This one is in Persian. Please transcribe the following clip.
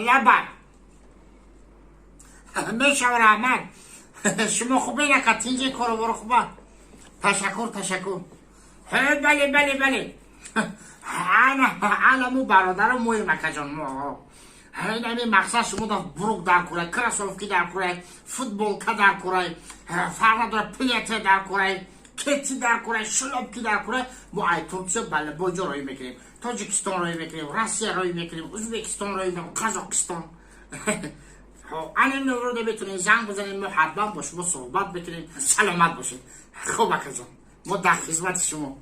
لبن میشور احمد شما خوبه نکت اینجا کارو برو خوبه تشکر بله انا مو برادرم موی مکجان مو این همین مقصد شما دا بروک در کرای کراسوفکی در کرای فوتبولکا در کرای فرق نداره پلیته در کرای کتی در کرای شلوبکی در کرای ما ای ترکیه بله بوجا روی میکنیم تاجیکستان روی میکنیم روسیه روی میکنیم ازبکستان روی میکنیم قزاقستان انا نورو بتونین زنگ بزنین ما حتما با شما صحبت بکنیم سلامت باشید خوب کجان ما در خدمت شما